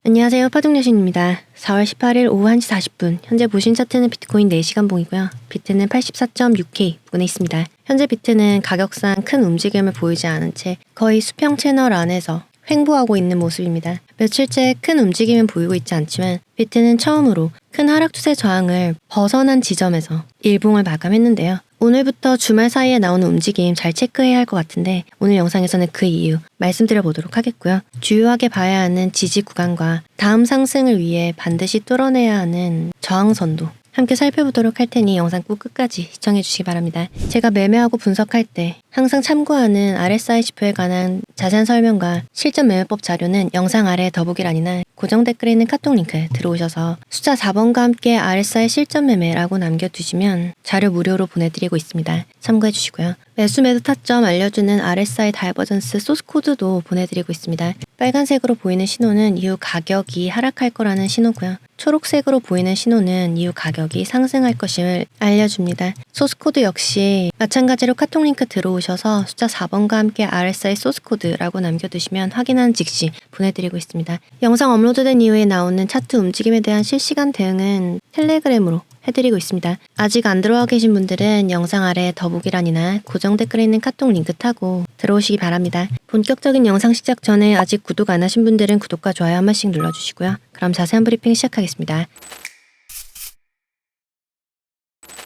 안녕하세요. 파동여신입니다. 4월 18일 오후 1시 40분 현재 보신 차트는 비트코인 4시간 봉이고요. 비트는 84.6K 부근에 있습니다. 현재 비트는 가격상 큰 움직임을 보이지 않은 채 거의 수평 채널 안에서 횡보하고 있는 모습입니다. 며칠째 큰 움직임은 보이고 있지 않지만 비트는 처음으로 큰 하락 추세 저항을 벗어난 지점에서 일봉을 마감했는데요. 오늘부터 주말 사이에 나오는 움직임 잘 체크해야 할 것 같은데 오늘 영상에서는 그 이유 말씀드려 보도록 하겠고요. 주요하게 봐야 하는 지지 구간과 다음 상승을 위해 반드시 뚫어내야 하는 저항선도 함께 살펴보도록 할 테니 영상 꼭 끝까지 시청해 주시기 바랍니다. 제가 매매하고 분석할 때 항상 참고하는 RSI 지표에 관한 자세한 설명과 실전 매매법 자료는 영상 아래 더보기란이나 고정 댓글에 있는 카톡 링크 들어오셔서 숫자 4번과 함께 RSI 실전 매매라고 남겨두시면 자료 무료로 보내드리고 있습니다. 참고해 주시고요. 매수 매도 타점 알려주는 RSI 다이버전스 소스 코드도 보내드리고 있습니다. 빨간색으로 보이는 신호는 이후 가격이 하락할 거라는 신호고요. 초록색으로 보이는 신호는 이후 가격이 상승할 것임을 알려줍니다. 소스 코드 역시 마찬가지로 카톡 링크 들어오셔서 숫자 4번과 함께 RSI 소스 코드라고 남겨두시면 확인하는 즉시 보내드리고 있습니다. 영상 업로드된 이후에 나오는 차트 움직임에 대한 실시간 대응은 텔레그램으로 해드리고 있습니다. 아직 안 들어와 계신 분들은 영상 아래 더보기란이나 고정 댓글에 있는 카톡 링크 타고 들어오시기 바랍니다. 본격적인 영상 시작 전에 아직 구독 안 하신 분들은 구독과 좋아요 한 번씩 눌러주시고요. 그럼 자세한 브리핑 시작하겠습니다.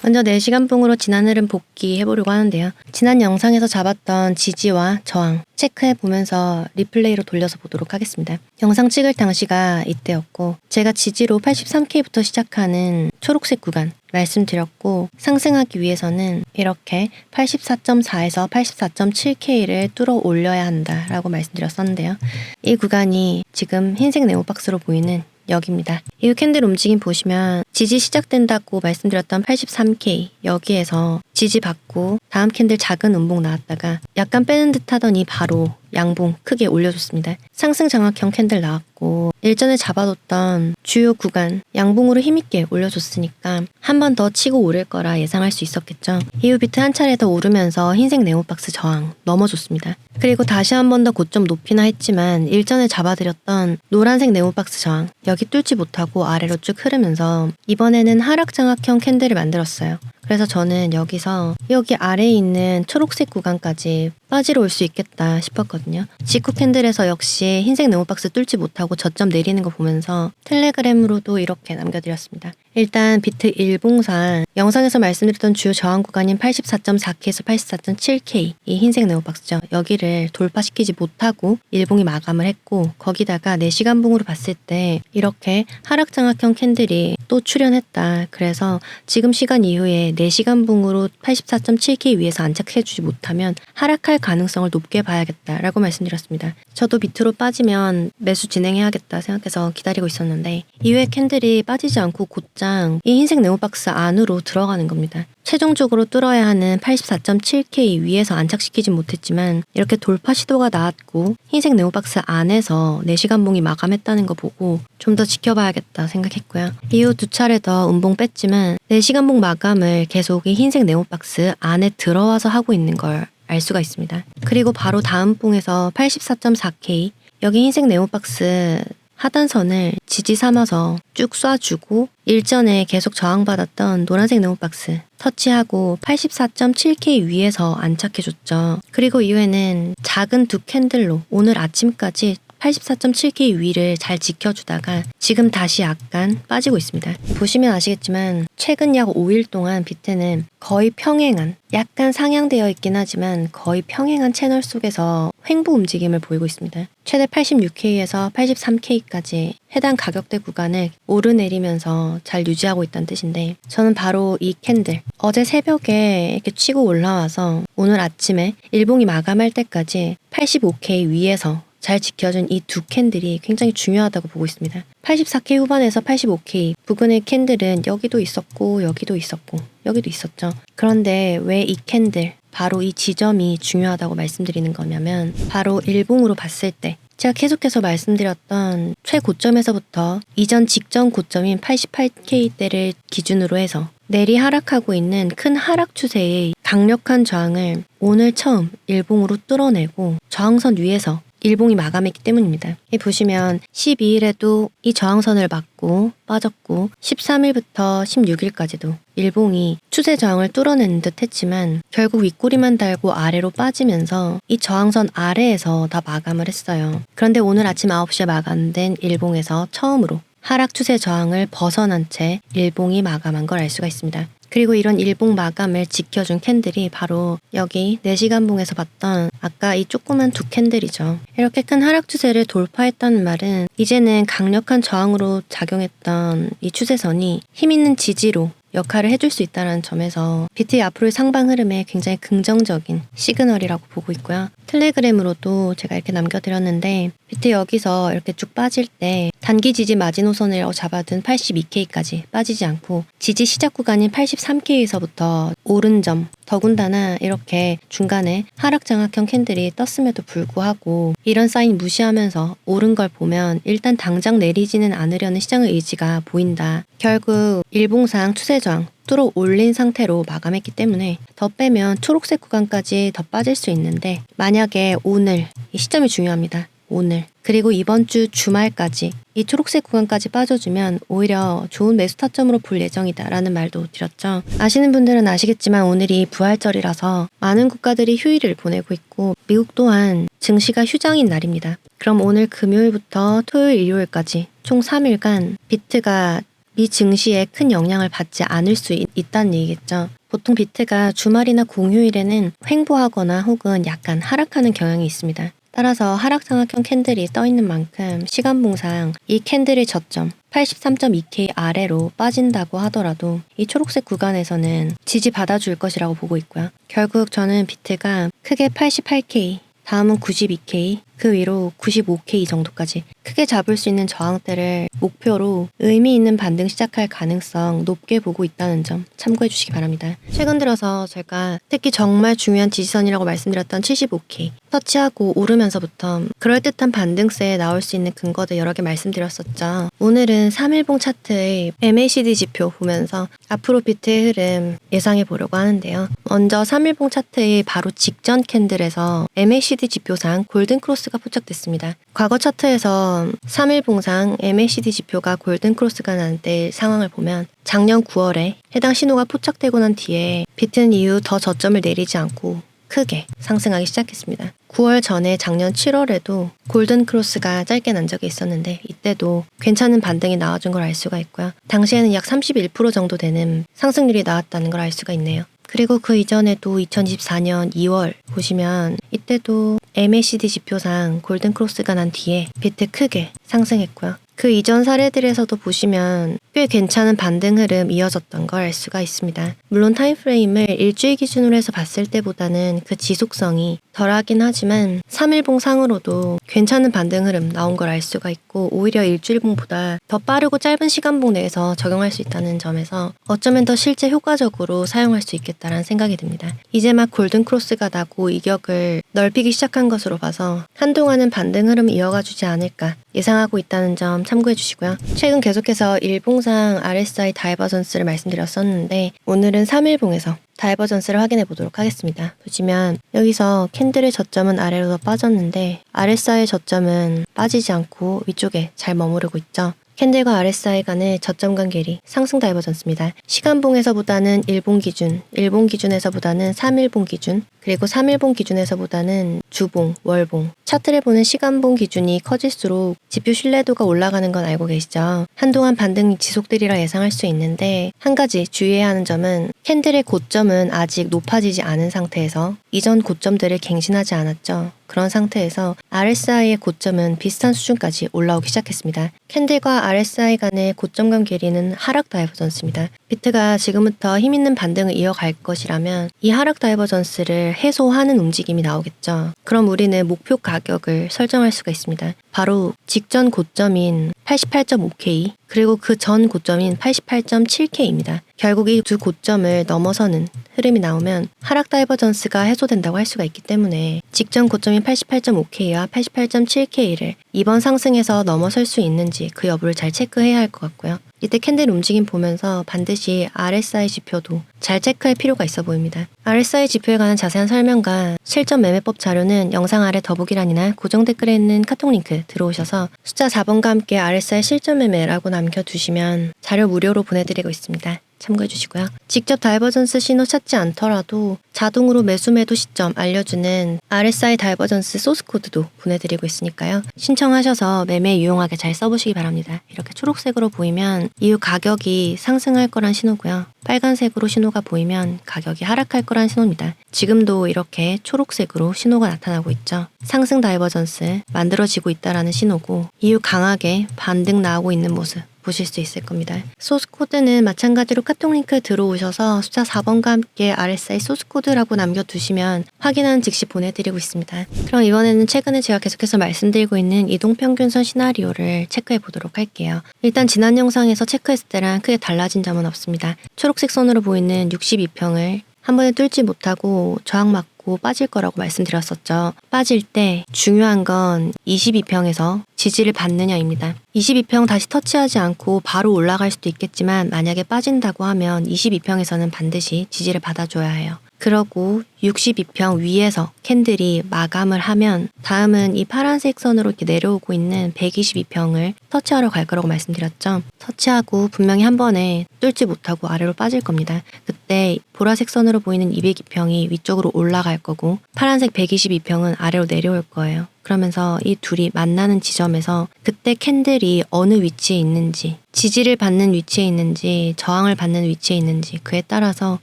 먼저 4시간 봉으로 지난 흐름 복귀해보려고 하는데요. 지난 영상에서 잡았던 지지와 저항 체크해보면서 리플레이로 돌려서 보도록 하겠습니다. 영상 찍을 당시가 이때였고 제가 지지로 83K부터 시작하는 초록색 구간 말씀드렸고 상승하기 위해서는 이렇게 84.4에서 84.7K를 뚫어 올려야 한다라고 말씀드렸었는데요. 이 구간이 지금 흰색 네모박스로 보이는 여기입니다. 이후 캔들 움직임 보시면 지지 시작된다고 말씀드렸던 83K 여기에서 지지 받고 다음 캔들 작은 음봉 나왔다가 약간 빼는 듯 하더니 바로 양봉 크게 올려줬습니다. 상승 장악형 캔들 나왔고 일전에 잡아뒀던 주요 구간 양봉으로 힘있게 올려줬으니까 한 번 더 치고 오를 거라 예상할 수 있었겠죠. 이후 비트 한 차례 더 오르면서 흰색 네모박스 저항 넘어줬습니다. 그리고 다시 한 번 더 고점 높이나 했지만 일전에 잡아드렸던 노란색 네모박스 저항 여기 뚫지 못하고 아래로 쭉 흐르면서 이번에는 하락 장악형 캔들을 만들었어요. 그래서 저는 여기서 여기 아래에 있는 초록색 구간까지 빠지러 올 수 있겠다 싶었거든요. 직후 캔들에서 역시 흰색 네모박스 뚫지 못하고 저점 내리는 거 보면서 텔레그램으로도 이렇게 남겨드렸습니다. 일단 비트 일봉상 영상에서 말씀드렸던 주요 저항 구간인 84.4K에서 84.7K 이 흰색 네모박스죠. 여기를 돌파시키지 못하고 일봉이 마감을 했고 거기다가 4시간 봉으로 봤을 때 이렇게 하락 장악형 캔들이 또 출현했다. 그래서 지금 시간 이후에 4시간 봉으로 84.7K 위에서 안착해주지 못하면 하락할 가능성을 높게 봐야겠다라고 말씀드렸습니다. 저도 밑으로 빠지면 매수 진행해야겠다 생각해서 기다리고 있었는데 이후에 캔들이 빠지지 않고 곧장 이 흰색 네모박스 안으로 들어가는 겁니다. 최종적으로 뚫어야 하는 84.7K 위에서 안착시키지 못했지만 이렇게 돌파 시도가 나왔고 흰색 네모박스 안에서 4시간 봉이 마감했다는 거 보고 좀 더 지켜봐야겠다 생각했고요. 이후 2차례 더 음봉 뺐지만 4시간 봉 마감을 계속 이 흰색 네모박스 안에 들어와서 하고 있는 걸 알 수가 있습니다. 그리고 바로 다음 봉에서 84.4K 여기 흰색 네모박스 하단선을 지지 삼아서 쭉 쏴주고 일전에 계속 저항받았던 노란색 네모박스 터치하고 84.7K 위에서 안착해줬죠. 그리고 이후에는 작은 두 캔들로 오늘 아침까지 84.7K 위를 잘 지켜주다가 지금 다시 약간 빠지고 있습니다. 보시면 아시겠지만 최근 약 5일 동안 비트는 거의 평행한 약간 상향되어 있긴 하지만 거의 평행한 채널 속에서 횡보 움직임을 보이고 있습니다. 최대 86K에서 83K까지 해당 가격대 구간을 오르내리면서 잘 유지하고 있다는 뜻인데 저는 바로 이 캔들 어제 새벽에 이렇게 치고 올라와서 오늘 아침에 일봉이 마감할 때까지 85K 위에서 잘 지켜준 이 두 캔들이 굉장히 중요하다고 보고 있습니다. 84K 후반에서 85K 부근의 캔들은 여기도 있었고 여기도 있었고 여기도 있었죠. 그런데 왜 이 캔들 바로 이 지점이 중요하다고 말씀드리는 거냐면 바로 일봉으로 봤을 때 제가 계속해서 말씀드렸던 최고점에서부터 이전 직전 고점인 88K대를 기준으로 해서 내리 하락하고 있는 큰 하락 추세의 강력한 저항을 오늘 처음 일봉으로 뚫어내고 저항선 위에서 일봉이 마감했기 때문입니다. 이 보시면 12일에도 이 저항선을 맞고 빠졌고 13일부터 16일까지도 일봉이 추세 저항을 뚫어내는 듯 했지만 결국 윗꼬리만 달고 아래로 빠지면서 이 저항선 아래에서 다 마감을 했어요. 그런데 오늘 아침 9시에 마감된 일봉에서 처음으로 하락 추세 저항을 벗어난 채 일봉이 마감한 걸 알 수가 있습니다. 그리고 이런 일봉 마감을 지켜준 캔들이 바로 여기 4시간봉에서 봤던 아까 이 조그만 두 캔들이죠. 이렇게 큰 하락 추세를 돌파했다는 말은 이제는 강력한 저항으로 작용했던 이 추세선이 힘있는 지지로 역할을 해줄 수 있다는 점에서 비트의 앞으로의 상방 흐름에 굉장히 긍정적인 시그널이라고 보고 있고요. 텔레그램으로도 제가 이렇게 남겨드렸는데 비트 여기서 이렇게 쭉 빠질 때 단기 지지 마지노선을 잡아둔 82K까지 빠지지 않고 지지 시작 구간인 83K에서부터 오른 점, 더군다나 이렇게 중간에 하락 장악형 캔들이 떴음에도 불구하고 이런 사인 무시하면서 오른 걸 보면 일단 당장 내리지는 않으려는 시장의 의지가 보인다. 결국 일봉상 추세 저항 뚫어 올린 상태로 마감했기 때문에 더 빼면 초록색 구간까지 더 빠질 수 있는데 만약에 오늘 이 시점이 중요합니다. 오늘 그리고 이번 주 주말까지 이 초록색 구간까지 빠져주면 오히려 좋은 매수 타점으로 볼 예정이다 라는 말도 드렸죠. 아시는 분들은 아시겠지만 오늘이 부활절이라서 많은 국가들이 휴일을 보내고 있고 미국 또한 증시가 휴장인 날입니다. 그럼 오늘 금요일부터 토요일 일요일까지 총 3일간 비트가 미 증시에 큰 영향을 받지 않을 수 있다는 얘기겠죠. 보통 비트가 주말이나 공휴일에는 횡보하거나 혹은 약간 하락하는 경향이 있습니다. 따라서 하락 장악형 캔들이 떠 있는 만큼 시간봉상 이 캔들의 저점 83.2K 아래로 빠진다고 하더라도 이 초록색 구간에서는 지지 받아줄 것이라고 보고 있고요. 결국 저는 비트가 크게 88K, 다음은 92K, 그 위로 95K 정도까지 크게 잡을 수 있는 저항대를 목표로 의미 있는 반등 시작할 가능성 높게 보고 있다는 점 참고해 주시기 바랍니다. 최근 들어서 제가 특히 정말 중요한 지지선이라고 말씀드렸던 75K 터치하고 오르면서부터 그럴듯한 반등세에 나올 수 있는 근거들 여러 개 말씀드렸었죠. 오늘은 3일봉 차트의 MACD 지표 보면서 앞으로 비트의 흐름 예상해 보려고 하는데요. 먼저 3일봉 차트의 바로 직전 캔들에서 MACD 지표상 골든 크로스가 포착됐습니다. 과거 차트에서 3일봉상 MACD 지표가 골든 크로스가 난 때 상황을 보면 작년 9월에 해당 신호가 포착되고 난 뒤에 비트는 이후 더 저점을 내리지 않고 크게 상승하기 시작했습니다. 9월 전에 작년 7월에도 골든 크로스가 짧게 난 적이 있었는데 이때도 괜찮은 반등이 나와준 걸 알 수가 있고요. 당시에는 약 31% 정도 되는 상승률이 나왔다는 걸 알 수가 있네요. 그리고 그 이전에도 2024년 2월 보시면 이때도 MACD 지표상 골든 크로스가 난 뒤에 비트 크게 상승했고요. 그 이전 사례들에서도 보시면 꽤 괜찮은 반등 흐름 이어졌던 걸 알 수가 있습니다. 물론 타임프레임을 일주일 기준으로 해서 봤을 때보다는 그 지속성이 덜하긴 하지만 3일봉 상으로도 괜찮은 반등 흐름 나온 걸 알 수가 있고 오히려 일주일봉보다 더 빠르고 짧은 시간봉 내에서 적용할 수 있다는 점에서 어쩌면 더 실제 효과적으로 사용할 수 있겠다라는 생각이 듭니다. 이제 막 골든 크로스가 나고 이격을 넓히기 시작한 것으로 봐서 한동안은 반등 흐름 이어가주지 않을까 예상하고 있다는 점 참고해 주시고요. 최근 계속해서 일봉상 RSI 다이버전스를 말씀드렸었는데 오늘은 3일봉에서 다이버전스를 확인해 보도록 하겠습니다. 보시면 여기서 캔들의 저점은 아래로 더 빠졌는데 RSI의 저점은 빠지지 않고 위쪽에 잘 머무르고 있죠. 캔들과 RSI 간의 저점 간 괴리 상승 다이버전스입니다. 시간봉에서보다는 일봉 기준, 일봉 기준에서보다는 3일봉 기준, 그리고 3일봉 기준에서보다는 주봉, 월봉, 차트를 보는 시간봉 기준이 커질수록 지표 신뢰도가 올라가는 건 알고 계시죠? 한동안 반등이 지속되리라 예상할 수 있는데 한 가지 주의해야 하는 점은 캔들의 고점은 아직 높아지지 않은 상태에서 이전 고점들을 갱신하지 않았죠. 그런 상태에서 RSI의 고점은 비슷한 수준까지 올라오기 시작했습니다. 캔들과 RSI 간의 고점 간 괴리는 하락 다이버전스입니다. 비트가 지금부터 힘있는 반등을 이어갈 것이라면 이 하락 다이버전스를 해소하는 움직임이 나오겠죠. 그럼 우리는 목표 가격을 설정할 수가 있습니다. 바로 직전 고점인 88.5K 그리고 그 전 고점인 88.7K입니다. 결국 이 두 고점을 넘어서는 흐름이 나오면 하락 다이버전스가 해소된다고 할 수가 있기 때문에 직전 고점인 88.5K와 88.7K를 이번 상승에서 넘어설 수 있는지 그 여부를 잘 체크해야 할 것 같고요. 이때 캔들 움직임 보면서 반드시 RSI 지표도 잘 체크할 필요가 있어 보입니다. RSI 지표에 관한 자세한 설명과 실전 매매법 자료는 영상 아래 더보기란이나 고정 댓글에 있는 카톡 링크 들어오셔서 숫자 4번과 함께 RSI 실전 매매라고 남겨두시면 자료 무료로 보내드리고 있습니다. 참고해 주시고요. 직접 다이버전스 신호 찾지 않더라도 자동으로 매수 매도 시점 알려주는 RSI 다이버전스 소스 코드도 보내드리고 있으니까요. 신청하셔서 매매 유용하게 잘 써보시기 바랍니다. 이렇게 초록색으로 보이면 이후 가격이 상승할 거란 신호고요. 빨간색으로 신호가 보이면 가격이 하락할 거란 신호입니다. 지금도 이렇게 초록색으로 신호가 나타나고 있죠. 상승 다이버전스 만들어지고 있다라는 신호고 이후 강하게 반등 나오고 있는 모습 보실 수 있을 겁니다. 소스 코드는 마찬가지로 카톡 링크 들어오셔서 숫자 4번과 함께 RSI 소스 코드라고 남겨두시면 확인하는 즉시 보내드리고 있습니다. 그럼 이번에는 최근에 제가 계속해서 말씀드리고 있는 이동평균선 시나리오를 체크해 보도록 할게요. 일단 지난 영상에서 체크했을 때랑 크게 달라진 점은 없습니다. 초록색 선으로 보이는 62평을 한 번에 뚫지 못하고 저항 맞고 빠질 거라고 말씀드렸었죠. 빠질 때 중요한 건 22평에서 지지를 받느냐입니다. 22평 다시 터치하지 않고 바로 올라갈 수도 있겠지만 만약에 빠진다고 하면 22평에서는 반드시 지지를 받아줘야 해요. 그러고 62평 위에서 캔들이 마감을 하면 다음은 이 파란색 선으로 이렇게 내려오고 있는 122평을 터치하러 갈 거라고 말씀드렸죠. 터치하고 분명히 한 번에 뚫지 못하고 아래로 빠질 겁니다. 그때 보라색 선으로 보이는 202평이 위쪽으로 올라갈 거고 파란색 122평은 아래로 내려올 거예요. 그러면서 이 둘이 만나는 지점에서 그때 캔들이 어느 위치에 있는지 지지를 받는 위치에 있는지 저항을 받는 위치에 있는지 그에 따라서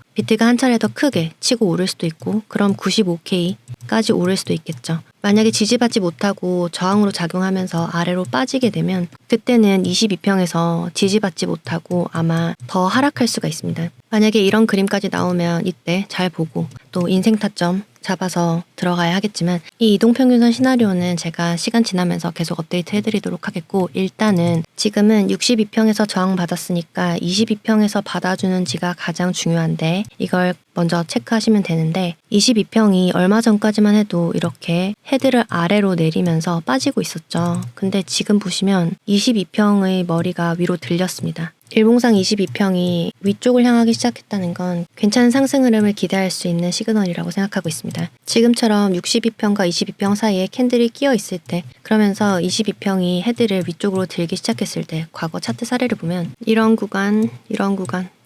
비트가 한 차례 더 크게 치고 오를 수도 있고 그럼 95K까지 오를 수도 있겠죠. 만약에 지지받지 못하고 저항으로 작용하면서 아래로 빠지게 되면 그때는 22평에서 지지받지 못하고 아마 더 하락할 수가 있습니다. 만약에 이런 그림까지 나오면 이때 잘 보고 또 인생 타점 잡아서 들어가야 하겠지만 이 이동평균선 시나리오는 제가 시간 지나면서 계속 업데이트 해드리도록 하겠고 일단은 지금은 62평에서 저항받았으니까 22평에서 받아주는지가 가장 중요한데 이걸 먼저 체크하시면 되는데 22평이 얼마 전까지만 해도 이렇게 헤드를 아래로 내리면서 빠지고 있었죠. 근데 지금 보시면 22평의 머리가 위로 들렸습니다. 일봉상 22평이 위쪽을 향하기 시작했다는 건 괜찮은 상승 흐름을 기대할 수 있는 시그널이라고 생각하고 있습니다. 지금처럼 62평과 22평 사이에 캔들이 끼어 있을 때 그러면서 22평이 헤드를 위쪽으로 들기 시작했을 때 과거 차트 사례를 보면 이런 구간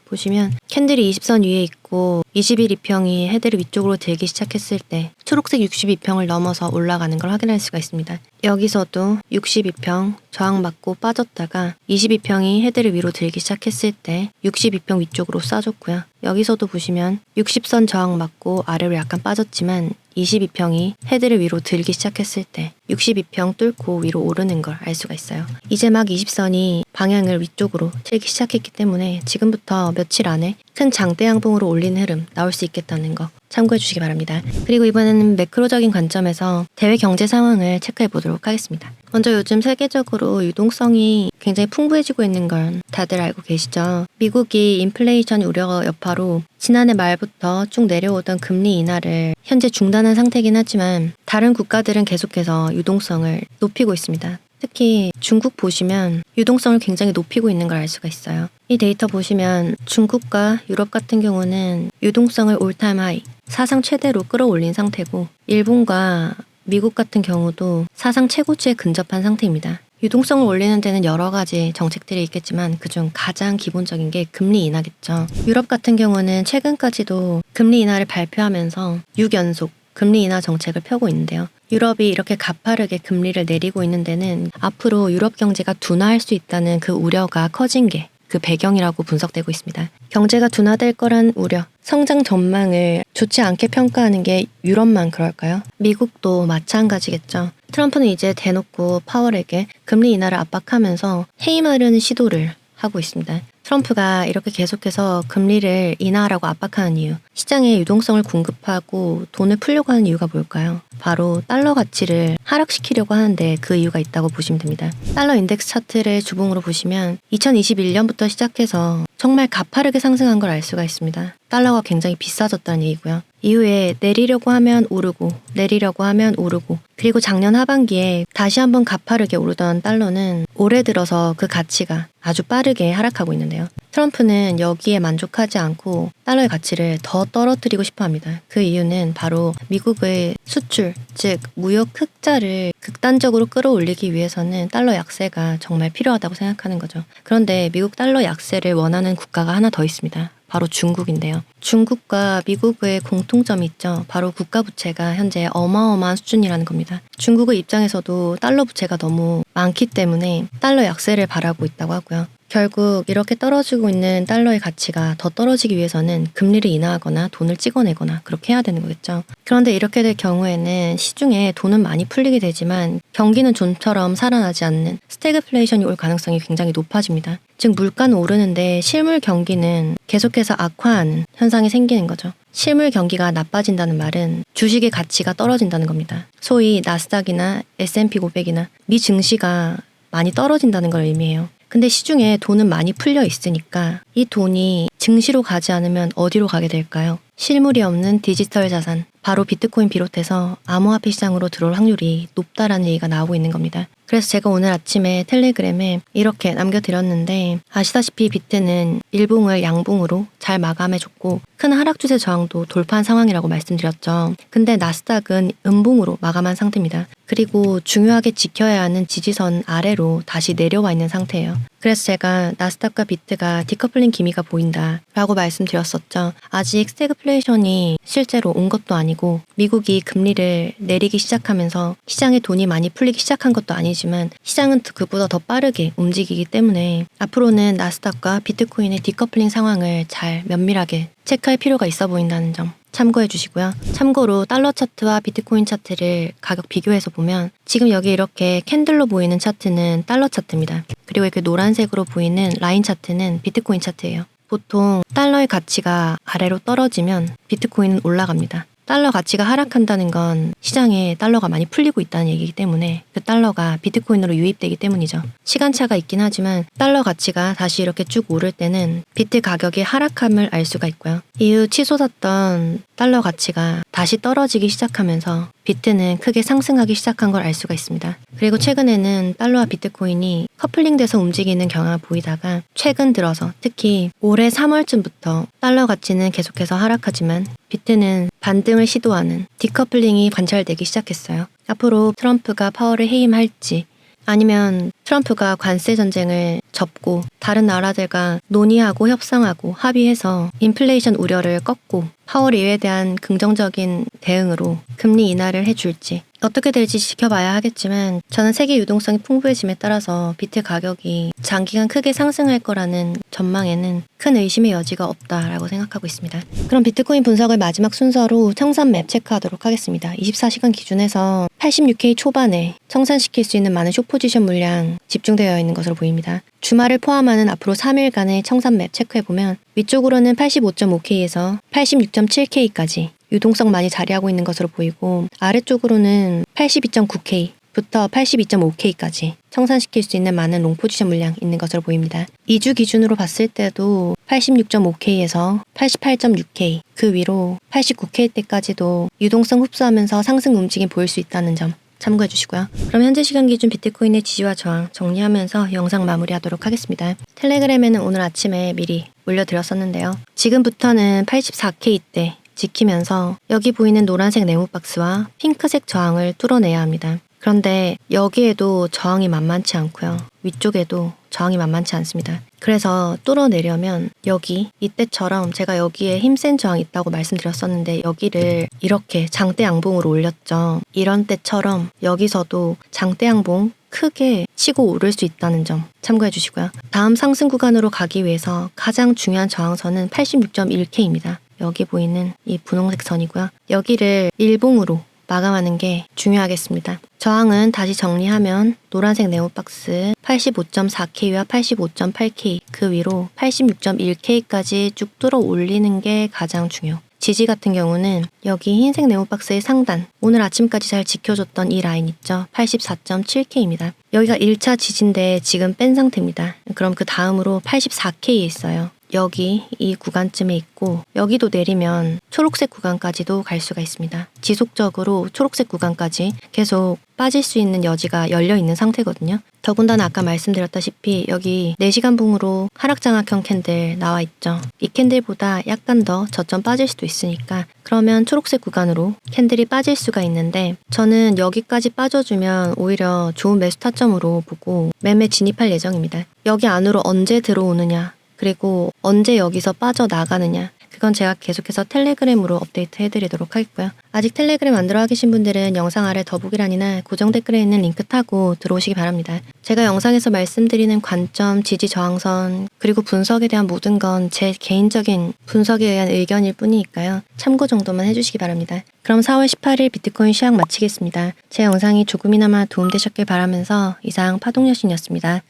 보시면 캔들이 20선 위에 있고 21평이 헤드를 위쪽으로 들기 시작했을 때 초록색 62평을 넘어서 올라가는 걸 확인할 수가 있습니다. 여기서도 62평 저항받고 빠졌다가 22평이 헤드를 위로 들기 시작했을 때 62평 위쪽으로 쏴줬고요. 여기서도 보시면 60선 저항받고 아래로 약간 빠졌지만 22평이 헤드를 위로 들기 시작했을 때 62평 뚫고 위로 오르는 걸 알 수가 있어요. 이제 막 20선이 방향을 위쪽으로 틀기 시작했기 때문에 지금부터 며칠 안에 큰 장대 양봉으로 올리는 흐름 나올 수 있겠다는 거 참고해 주시기 바랍니다. 그리고 이번에는 매크로적인 관점에서 대외 경제 상황을 체크해 보도록 하겠습니다. 먼저 요즘 세계적으로 유동성이 굉장히 풍부해지고 있는 건 다들 알고 계시죠? 미국이 인플레이션 우려 여파로 지난해 말부터 쭉 내려오던 금리 인하를 현재 중단한 상태이긴 하지만 다른 국가들은 계속해서 유동성을 높이고 있습니다. 특히 중국 보시면 유동성을 굉장히 높이고 있는 걸 알 수가 있어요. 이 데이터 보시면 중국과 유럽 같은 경우는 유동성을 올타임 하이, 사상 최대로 끌어올린 상태고 일본과 미국 같은 경우도 사상 최고치에 근접한 상태입니다. 유동성을 올리는 데는 여러 가지 정책들이 있겠지만 그중 가장 기본적인 게 금리 인하겠죠. 유럽 같은 경우는 최근까지도 금리 인하를 발표하면서 6연속 금리 인하 정책을 펴고 있는데요. 유럽이 이렇게 가파르게 금리를 내리고 있는 데는 앞으로 유럽 경제가 둔화할 수 있다는 그 우려가 커진 게 그 배경이라고 분석되고 있습니다. 경제가 둔화될 거란 우려, 성장 전망을 좋지 않게 평가하는 게 유럽만 그럴까요? 미국도 마찬가지겠죠. 트럼프는 이제 대놓고 파월에게 금리 인하를 압박하면서 해임하려는 시도를 하고 있습니다. 트럼프가 이렇게 계속해서 금리를 인하하라고 압박하는 이유, 시장에 유동성을 공급하고 돈을 풀려고 하는 이유가 뭘까요? 바로 달러 가치를 하락시키려고 하는데 그 이유가 있다고 보시면 됩니다. 달러 인덱스 차트를 주봉으로 보시면 2021년부터 시작해서 정말 가파르게 상승한 걸 알 수가 있습니다. 달러가 굉장히 비싸졌다는 얘기고요. 이후에 내리려고 하면 오르고 내리려고 하면 오르고, 그리고 작년 하반기에 다시 한번 가파르게 오르던 달러는 올해 들어서 그 가치가 아주 빠르게 하락하고 있는데요. 트럼프는 여기에 만족하지 않고 달러의 가치를 더 떨어뜨리고 싶어 합니다. 그 이유는 바로 미국의 수출, 즉 무역 흑자를 극단적으로 끌어올리기 위해서는 달러 약세가 정말 필요하다고 생각하는 거죠. 그런데 미국 달러 약세를 원하는 국가가 하나 더 있습니다. 바로 중국인데요. 중국과 미국의 공통점이 있죠. 바로 국가 부채가 현재 어마어마한 수준이라는 겁니다. 중국의 입장에서도 달러 부채가 너무 많기 때문에 달러 약세를 바라고 있다고 하고요. 결국 이렇게 떨어지고 있는 달러의 가치가 더 떨어지기 위해서는 금리를 인하하거나 돈을 찍어내거나 그렇게 해야 되는 거겠죠. 그런데 이렇게 될 경우에는 시중에 돈은 많이 풀리게 되지만 경기는 좀처럼 살아나지 않는 스태그플레이션이 올 가능성이 굉장히 높아집니다. 즉 물가는 오르는데 실물 경기는 계속해서 악화하는 현상이 생기는 거죠. 실물 경기가 나빠진다는 말은 주식의 가치가 떨어진다는 겁니다. 소위 나스닥이나 S&P 500이나 미 증시가 많이 떨어진다는 걸 의미해요. 근데 시중에 돈은 많이 풀려 있으니까 이 돈이 증시로 가지 않으면 어디로 가게 될까요? 실물이 없는 디지털 자산, 바로 비트코인 비롯해서 암호화폐 시장으로 들어올 확률이 높다라는 얘기가 나오고 있는 겁니다. 그래서 제가 오늘 아침에 텔레그램에 이렇게 남겨드렸는데, 아시다시피 비트는 일봉을 양봉으로 잘 마감해줬고 큰 하락 추세 저항도 돌파한 상황이라고 말씀드렸죠. 근데 나스닥은 음봉으로 마감한 상태입니다. 그리고 중요하게 지켜야 하는 지지선 아래로 다시 내려와 있는 상태예요. 그래서 제가 나스닥과 비트가 디커플링 기미가 보인다 라고 말씀드렸었죠. 아직 스태그플레이션이 실제로 온 것도 아니고 미국이 금리를 내리기 시작하면서 시장에 돈이 많이 풀리기 시작한 것도 아니지만 시장은 그보다 더 빠르게 움직이기 때문에 앞으로는 나스닥과 비트코인의 디커플링 상황을 잘 면밀하게 체크할 필요가 있어 보인다는 점 참고해 주시고요. 참고로 달러 차트와 비트코인 차트를 가격 비교해서 보면 지금 여기 이렇게 캔들로 보이는 차트는 달러 차트입니다. 그리고 이렇게 노란색으로 보이는 라인 차트는 비트코인 차트예요. 보통 달러의 가치가 아래로 떨어지면 비트코인은 올라갑니다. 달러 가치가 하락한다는 건 시장에 달러가 많이 풀리고 있다는 얘기이기 때문에 그 달러가 비트코인으로 유입되기 때문이죠. 시간차가 있긴 하지만 달러 가치가 다시 이렇게 쭉 오를 때는 비트 가격의 하락함을 알 수가 있고요. 이후 치솟았던 달러 가치가 다시 떨어지기 시작하면서 비트는 크게 상승하기 시작한 걸 알 수가 있습니다. 그리고 최근에는 달러와 비트코인이 커플링돼서 움직이는 경향을 보이다가 최근 들어서 특히 올해 3월쯤부터 달러 가치는 계속해서 하락하지만 비트는 반등을 시도하는 디커플링이 관찰되기 시작했어요. 앞으로 트럼프가 파월을 해임할지 아니면 트럼프가 관세 전쟁을 접고 다른 나라들과 논의하고 협상하고 합의해서 인플레이션 우려를 꺾고 파월 이후에 대한 긍정적인 대응으로 금리 인하를 해줄지 어떻게 될지 지켜봐야 하겠지만 저는 세계 유동성이 풍부해짐에 따라서 비트 가격이 장기간 크게 상승할 거라는 전망에는 큰 의심의 여지가 없다라고 생각하고 있습니다. 그럼 비트코인 분석을 마지막 순서로 청산 맵 체크하도록 하겠습니다. 24시간 기준에서 86K 초반에 청산시킬 수 있는 많은 숏포지션 물량 집중되어 있는 것으로 보입니다. 주말을 포함하는 앞으로 3일간의 청산 맵 체크해보면 위쪽으로는 85.5K에서 86.7K까지 유동성 많이 자리하고 있는 것으로 보이고 아래쪽으로는 82.9K부터 82.5K까지 청산시킬 수 있는 많은 롱 포지션 물량 있는 것으로 보입니다. 2주 기준으로 봤을 때도 86.5K에서 88.6K 그 위로 89K 때까지도 유동성 흡수하면서 상승 움직임 보일 수 있다는 점 참고해 주시고요. 그럼 현재 시간 기준 비트코인의 지지와 저항 정리하면서 영상 마무리하도록 하겠습니다. 텔레그램에는 오늘 아침에 미리 올려드렸었는데요. 지금부터는 84K 때 지키면서 여기 보이는 노란색 네모 박스와 핑크색 저항을 뚫어내야 합니다. 그런데 여기에도 저항이 만만치 않고요. 위쪽에도 저항이 만만치 않습니다. 그래서 뚫어내려면 여기 이때처럼 제가 여기에 힘센 저항이 있다고 말씀드렸었는데 여기를 이렇게 장대 양봉으로 올렸죠. 이런 때처럼 여기서도 장대 양봉 크게 치고 오를 수 있다는 점 참고해 주시고요. 다음 상승 구간으로 가기 위해서 가장 중요한 저항선은 86.1K입니다. 여기 보이는 이 분홍색 선이고요. 여기를 일봉으로 마감하는 게 중요하겠습니다. 저항은 다시 정리하면 노란색 네모박스 85.4K와 85.8K 그 위로 86.1K까지 쭉 뚫어 올리는 게 가장 중요. 지지 같은 경우는 여기 흰색 네모박스의 상단 오늘 아침까지 잘 지켜줬던 이 라인 있죠? 84.7K입니다. 여기가 1차 지지인데 지금 뺀 상태입니다. 그럼 그 다음으로 84K에 있어요. 여기 이 구간쯤에 있고 여기도 내리면 초록색 구간까지도 갈 수가 있습니다. 지속적으로 초록색 구간까지 계속 빠질 수 있는 여지가 열려 있는 상태거든요. 더군다나 아까 말씀드렸다시피 여기 4시간 붕으로 하락장악형 캔들 나와 있죠. 이 캔들보다 약간 더 저점 빠질 수도 있으니까 그러면 초록색 구간으로 캔들이 빠질 수가 있는데 저는 여기까지 빠져주면 오히려 좋은 매수 타점으로 보고 매매 진입할 예정입니다. 여기 안으로 언제 들어오느냐 그리고 언제 여기서 빠져나가느냐 그건 제가 계속해서 텔레그램으로 업데이트 해드리도록 하겠고요. 아직 텔레그램 안 들어와 계신 분들은 영상 아래 더보기란이나 고정 댓글에 있는 링크 타고 들어오시기 바랍니다. 제가 영상에서 말씀드리는 관점, 지지 저항선, 그리고 분석에 대한 모든 건 제 개인적인 분석에 의한 의견일 뿐이니까요. 참고 정도만 해주시기 바랍니다. 그럼 4월 18일 비트코인 시황 마치겠습니다. 제 영상이 조금이나마 도움되셨길 바라면서 이상 파동여신이었습니다.